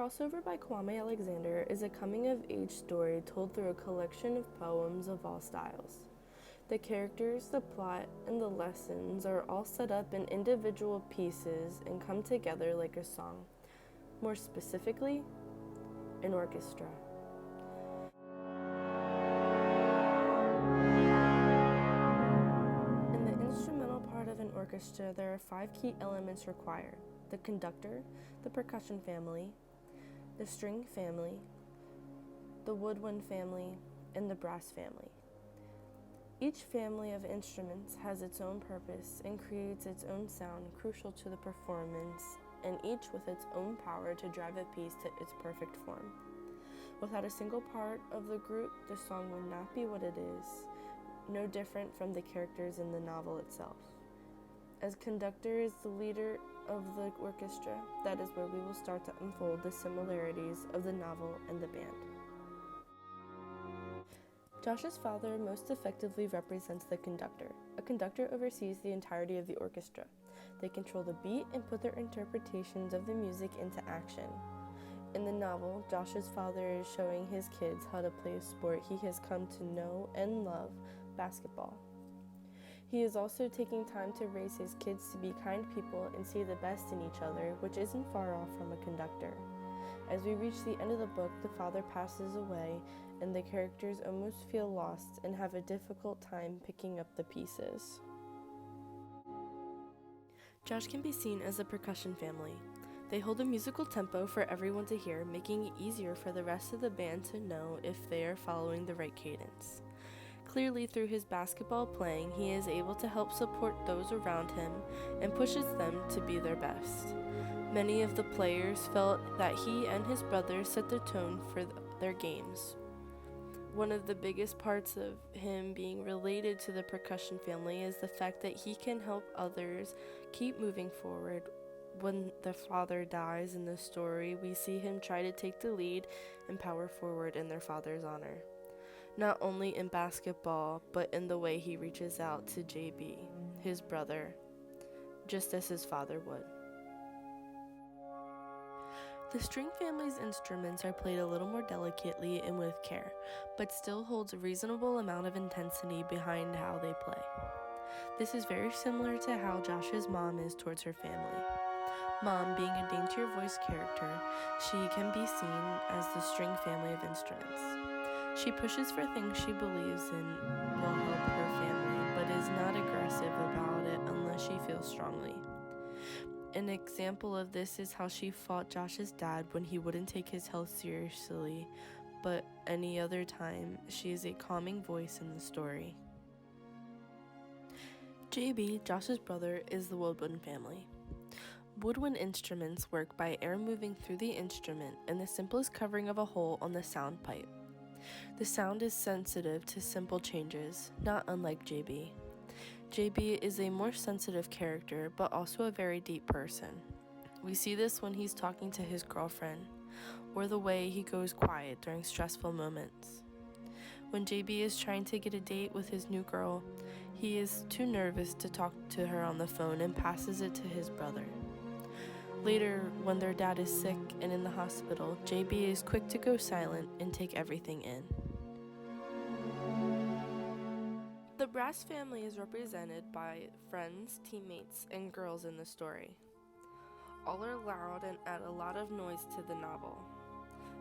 Crossover by Kwame Alexander is a coming-of-age story told through a collection of poems of all styles. The characters, the plot, and the lessons are all set up in individual pieces and come together like a song. More specifically, an orchestra. In the instrumental part of an orchestra, there are 5 key elements required: the conductor, the percussion family, the string family, the woodwind family, and the brass family. Each family of instruments has its own purpose and creates its own sound crucial to the performance, and each with its own power to drive a piece to its perfect form. Without a single part of the group, the song would not be what it is, no different from the characters in the novel itself. As conductor is the leader of the orchestra, that is where we will start to unfold the similarities of the novel and the band. Josh's father most effectively represents the conductor. A conductor oversees the entirety of the orchestra. They control the beat and put their interpretations of the music into action. In the novel, Josh's father is showing his kids how to play a sport he has come to know and love, basketball. He is also taking time to raise his kids to be kind people and see the best in each other, which isn't far off from a conductor. As we reach the end of the book, the father passes away, and the characters almost feel lost and have a difficult time picking up the pieces. Josh can be seen as a percussion family. They hold a musical tempo for everyone to hear, making it easier for the rest of the band to know if they are following the right cadence. Clearly, through his basketball playing, he is able to help support those around him and pushes them to be their best. Many of the players felt that he and his brother set the tone for their games. One of the biggest parts of him being related to the percussion family is the fact that he can help others keep moving forward. When the father dies in the story, we see him try to take the lead and power forward in their father's honor. Not only in basketball, but in the way he reaches out to JB, his brother, just as his father would. The string family's instruments are played a little more delicately and with care, but still holds a reasonable amount of intensity behind how they play. This is very similar to how Josh's mom is towards her family. Mom, being a daintier voice character, she can be seen as the string family of instruments. She pushes for things she believes in will help her family, but is not aggressive about it unless she feels strongly. An example of this is how she fought Josh's dad when he wouldn't take his health seriously, but any other time, she is a calming voice in the story. JB, Josh's brother, is the woodwind family. Woodwind instruments work by air moving through the instrument and the simplest covering of a hole on the sound pipe. The sound is sensitive to simple changes, not unlike JB. JB is a more sensitive character, but also a very deep person. We see this when he's talking to his girlfriend, or the way he goes quiet during stressful moments. When JB is trying to get a date with his new girl, he is too nervous to talk to her on the phone and passes it to his brother. Later, when their dad is sick and in the hospital, JB is quick to go silent and take everything in. The brass family is represented by friends, teammates, and girls in the story. All are loud and add a lot of noise to the novel.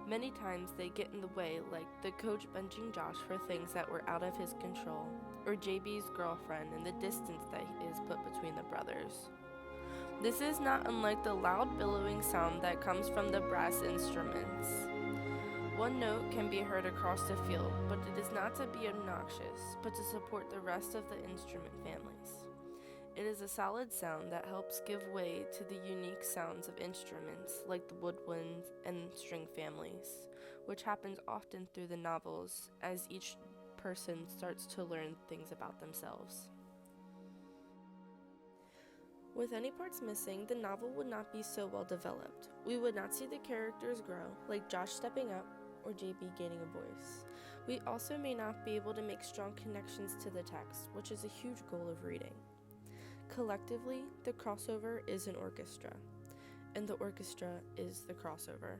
Many times they get in the way, like the coach benching Josh for things that were out of his control, or JB's girlfriend and the distance that is put between the brothers. This is not unlike the loud billowing sound that comes from the brass instruments. One note can be heard across the field, but it is not to be obnoxious, but to support the rest of the instrument families. It is a solid sound that helps give way to the unique sounds of instruments like the woodwinds and string families, which happens often through the novels as each person starts to learn things about themselves. With any parts missing, the novel would not be so well developed. We would not see the characters grow, like Josh stepping up or JB gaining a voice. We also may not be able to make strong connections to the text, which is a huge goal of reading. Collectively, the crossover is an orchestra, and the orchestra is the crossover.